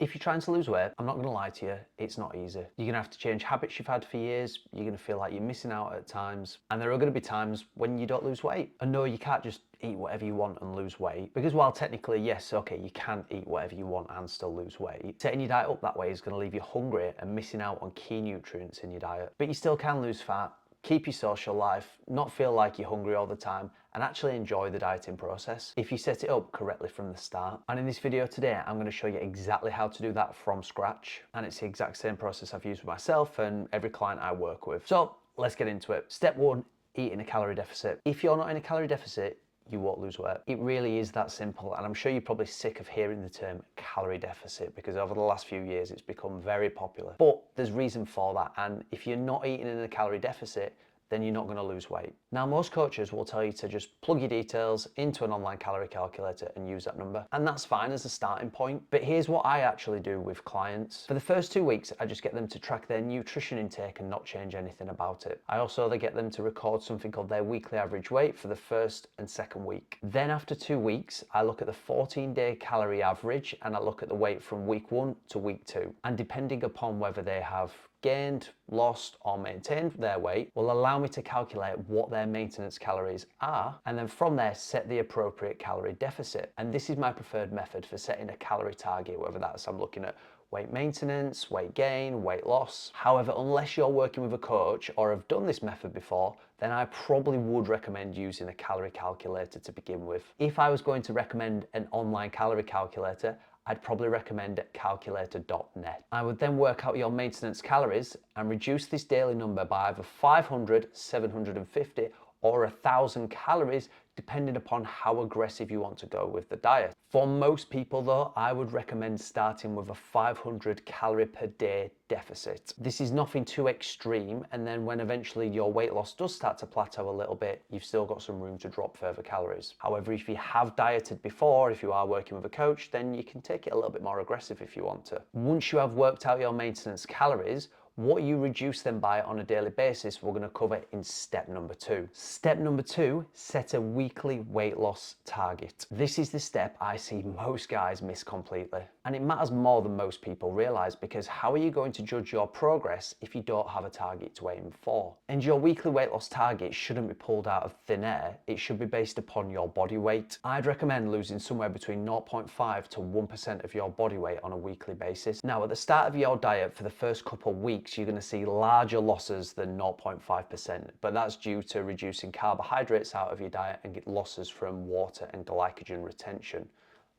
If you're trying to lose weight, I'm not going to lie to you, it's not easy. You're going to have to change habits you've had for years. You're going to feel like you're missing out at times. And there are going to be times when you don't lose weight. And no, you can't just eat whatever you want and lose weight. Because while technically, yes, okay, you can eat whatever you want and still lose weight, setting your diet up that way is going to leave you hungry and missing out on key nutrients in your diet. But you still can lose fat, keep your social life, not feel like you're hungry all the time, and actually enjoy the dieting process if you set it up correctly from the start. And in this video today, I'm going to show you exactly how to do that from scratch. And it's the exact same process I've used with myself and every client I work with. So let's get into it. Step one, eat in a calorie deficit. If you're not in a calorie deficit, you won't lose weight. It really is that simple, and I'm sure you're probably sick of hearing the term calorie deficit because over the last few years it's become very popular. But there's reason for that, and if you're not eating in a calorie deficit, then you're not going to lose weight. Now, most coaches will tell you to just plug your details into an online calorie calculator and use that number. And that's fine as a starting point. But here's what I actually do with clients. For the first 2 weeks, I just get them to track their nutrition intake and not change anything about it. I also get them to record something called their weekly average weight for the first and second week. Then after 2 weeks, I look at the 14-day calorie average and I look at the weight from week 1 to week 2. And depending upon whether they have gained, lost, or maintained their weight will allow me to calculate what their maintenance calories are, and then from there set the appropriate calorie deficit. And this is my preferred method for setting a calorie target, whether that's I'm looking at weight maintenance, weight gain, weight loss. However, unless you're working with a coach or have done this method before, then I probably would recommend using a calorie calculator to begin with. If I was going to recommend an online calorie calculator, I'd probably recommend calculator.net. I would then work out your maintenance calories and reduce this daily number by either 500, 750, or 1,000 calories, depending upon how aggressive you want to go with the diet. For most people though, I would recommend starting with a 500 calorie per day deficit. This is nothing too extreme, and then when eventually your weight loss does start to plateau a little bit, you've still got some room to drop further calories. However, if you have dieted before, if you are working with a coach, then you can take it a little bit more aggressive if you want to. Once you have worked out your maintenance calories, what you reduce them by on a daily basis, we're going to cover in step number 2. Step number 2, set a weekly weight loss target. This is the step I see most guys miss completely. And it matters more than most people realize, because how are you going to judge your progress if you don't have a target to aim for? And your weekly weight loss target shouldn't be pulled out of thin air. It should be based upon your body weight. I'd recommend losing somewhere between 0.5 to 1% of your body weight on a weekly basis. Now, at the start of your diet for the first couple of weeks, you're going to see larger losses than 0.5%, but that's due to reducing carbohydrates out of your diet and get losses from water and glycogen retention,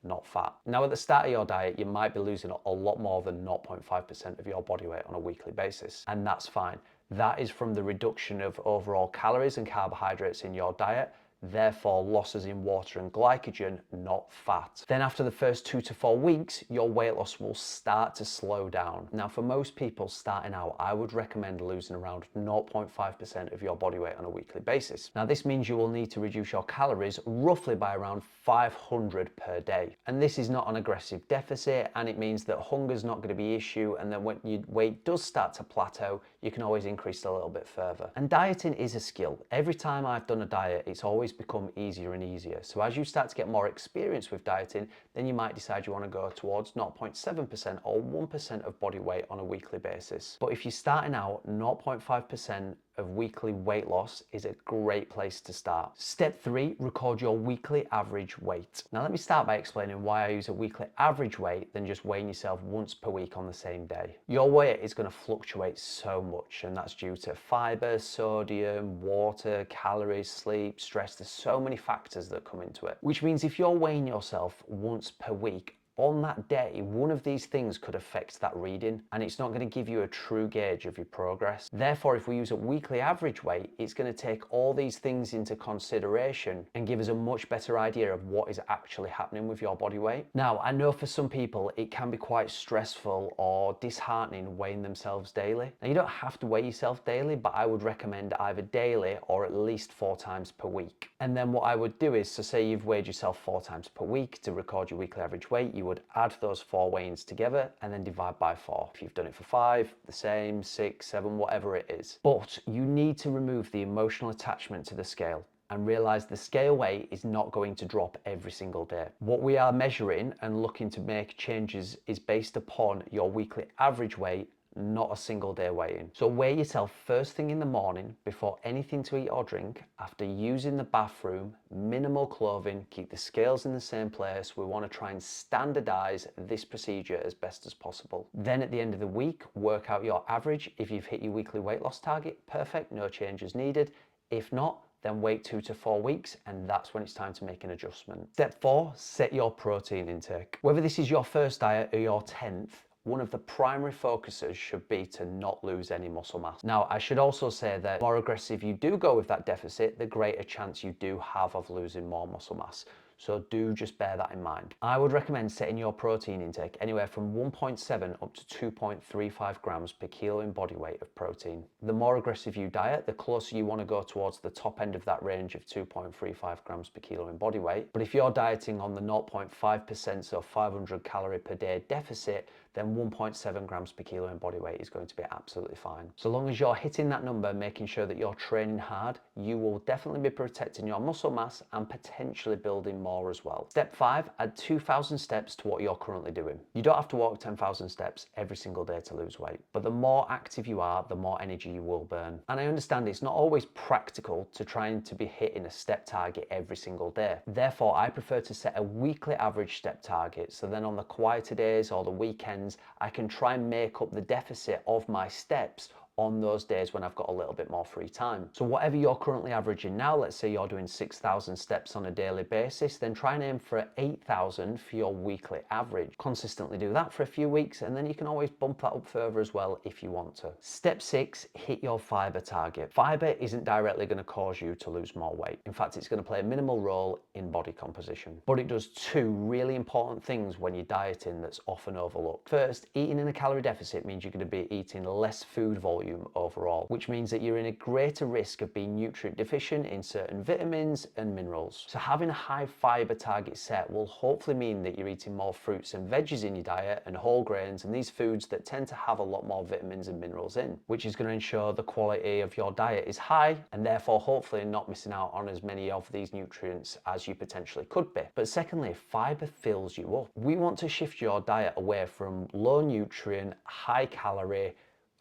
not fat. Now, at the start of your diet, you might be losing a lot more than 0.5% of your body weight on a weekly basis, and that's fine. That is from the reduction of overall calories and carbohydrates in your diet, therefore losses in water and glycogen, not fat. Then after the first 2 to 4 weeks, your weight loss will start to slow down. Now, for most people starting out, I would recommend losing around 0.5% of your body weight on a weekly basis. Now, this means you will need to reduce your calories roughly by around 500 per day. And this is not an aggressive deficit, and it means that hunger is not going to be an issue, and then when your weight does start to plateau, you can always increase a little bit further. And dieting is a skill. Every time I've done a diet, it's always become easier and easier. So as you start to get more experience with dieting, then you might decide you want to go towards 0.7% or 1% of body weight on a weekly basis. But if you're starting out, 0.5% of weekly weight loss is a great place to start. Step 3, record your weekly average weight. Now let me start by explaining why I use a weekly average weight than just weighing yourself once per week on the same day. Your weight is going to fluctuate so much, and that's due to fiber, sodium, water, calories, sleep, stress. There's so many factors that come into it, which means if you're weighing yourself once per week, on that day, one of these things could affect that reading, and it's not going to give you a true gauge of your progress. Therefore, if we use a weekly average weight, it's going to take all these things into consideration and give us a much better idea of what is actually happening with your body weight. Now, I know for some people it can be quite stressful or disheartening weighing themselves daily. Now, you don't have to weigh yourself daily, but I would recommend either daily or at least 4 times per week. And then what I would do is, so say you've weighed yourself 4 times per week to record your weekly average weight, you would add those 4 weigh-ins together and then divide by 4. If you've done it for 5, the same, 6, 7, whatever it is. But you need to remove the emotional attachment to the scale and realize the scale weight is not going to drop every single day. What we are measuring and looking to make changes is based upon your weekly average weight, not a single day weigh-in. So weigh yourself first thing in the morning before anything to eat or drink, after using the bathroom, minimal clothing, keep the scales in the same place. We want to try and standardize this procedure as best as possible. Then at the end of the week, work out your average. If you've hit your weekly weight loss target, perfect, no changes needed. If not, then wait 2 to 4 weeks, and that's when it's time to make an adjustment. Step 4, set your protein intake. Whether this is your first diet or your 10th, one of the primary focuses should be to not lose any muscle mass. Now, I should also say that the more aggressive you do go with that deficit, the greater chance you do have of losing more muscle mass. So do just bear that in mind. I would recommend setting your protein intake anywhere from 1.7 up to 2.35 grams per kilo in body weight of protein. The more aggressive you diet, the closer you want to go towards the top end of that range of 2.35 grams per kilo in body weight. But if you're dieting on the 0.5%, so 500 calorie per day deficit, then 1.7 grams per kilo in body weight is going to be absolutely fine. So long as you're hitting that number, making sure that you're training hard, you will definitely be protecting your muscle mass and potentially building more as well. Step 5, add 2,000 steps to what you're currently doing. You don't have to walk 10,000 steps every single day to lose weight, but the more active you are, the more energy you will burn. And I understand it's not always practical to trying to be hitting a step target every single day. Therefore, I prefer to set a weekly average step target, so then on the quieter days or the weekends, I can try and make up the deficit of my steps on those days when I've got a little bit more free time. So whatever you're currently averaging now, let's say you're doing 6,000 steps on a daily basis, then try and aim for 8,000 for your weekly average. Consistently do that for a few weeks, and then you can always bump that up further as well if you want to. Step 6, hit your fiber target. Fiber isn't directly going to cause you to lose more weight. In fact, it's going to play a minimal role in body composition, but it does 2 really important things when you're dieting that's often overlooked. First, eating in a calorie deficit means you're going to be eating less food volume overall, which means that you're in a greater risk of being nutrient deficient in certain vitamins and minerals. So having a high fiber target set will hopefully mean that you're eating more fruits and veggies in your diet and whole grains and these foods that tend to have a lot more vitamins and minerals in, which is going to ensure the quality of your diet is high and therefore hopefully not missing out on as many of these nutrients as you potentially could be. But secondly, fiber fills you up. We want to shift your diet away from low nutrient, high calorie,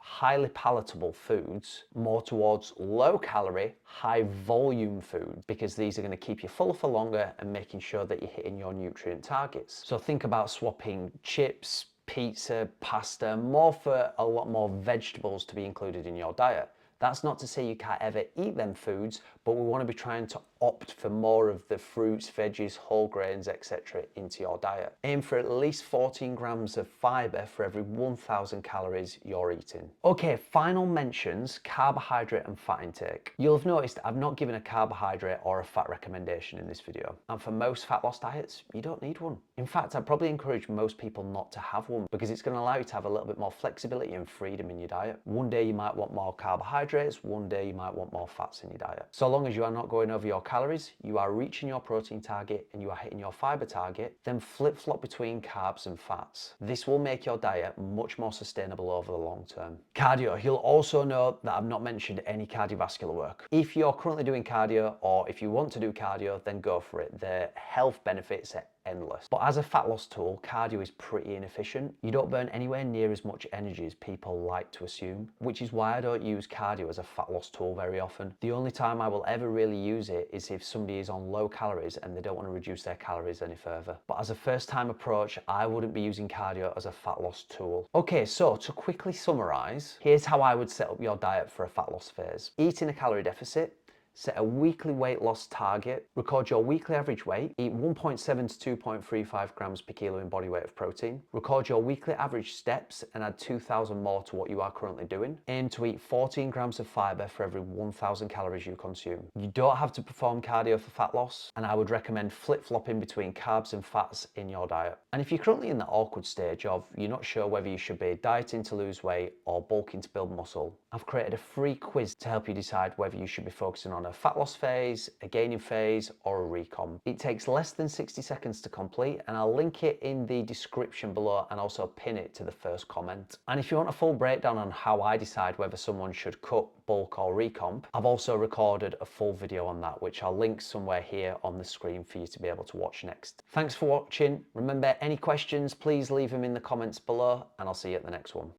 highly palatable foods more towards low calorie, high volume food, because these are going to keep you full for longer and making sure that you're hitting your nutrient targets. So think about swapping chips, pizza, pasta, more for a lot more vegetables to be included in your diet. That's not to say you can't ever eat them foods, but we want to be trying to opt for more of the fruits, veggies, whole grains, etc. into your diet. Aim for at least 14 grams of fiber for every 1,000 calories you're eating. Okay, final mentions, carbohydrate and fat intake. You'll have noticed I've not given a carbohydrate or a fat recommendation in this video. And for most fat loss diets, you don't need one. In fact, I'd probably encourage most people not to have one because it's going to allow you to have a little bit more flexibility and freedom in your diet. One day you might want more carbohydrates, one day you might want more fats in your diet. So long as you are not going over your calories, you are reaching your protein target and you are hitting your fiber target, then flip-flop between carbs and fats. This will make your diet much more sustainable over the long term. Cardio. You'll also know that I've not mentioned any cardiovascular work. If you're currently doing cardio or if you want to do cardio, then go for it. The health benefits are endless. But as a fat loss tool, cardio is pretty inefficient. You don't burn anywhere near as much energy as people like to assume, which is why I don't use cardio as a fat loss tool very often. The only time I will ever really use it is if somebody is on low calories and they don't want to reduce their calories any further. But as a first time approach, I wouldn't be using cardio as a fat loss tool. Okay, so to quickly summarize, here's how I would set up your diet for a fat loss phase. Eat in a calorie deficit, set a weekly weight loss target, record your weekly average weight, eat 1.7 to 2.35 grams per kilo in body weight of protein, record your weekly average steps and add 2,000 more to what you are currently doing. Aim to eat 14 grams of fiber for every 1,000 calories you consume. You don't have to perform cardio for fat loss, and I would recommend flip-flopping between carbs and fats in your diet. And if you're currently in that awkward stage of you're not sure whether you should be dieting to lose weight or bulking to build muscle, I've created a free quiz to help you decide whether you should be focusing on on a fat loss phase, a gaining phase, or a recomp. It takes less than 60 seconds to complete, and I'll link it in the description below and also pin it to the first comment. And if you want a full breakdown on how I decide whether someone should cut, bulk, or recomp, I've also recorded a full video on that, which I'll link somewhere here on the screen for you to be able to watch next. Thanks for watching. Remember, any questions, please leave them in the comments below, and I'll see you at the next one.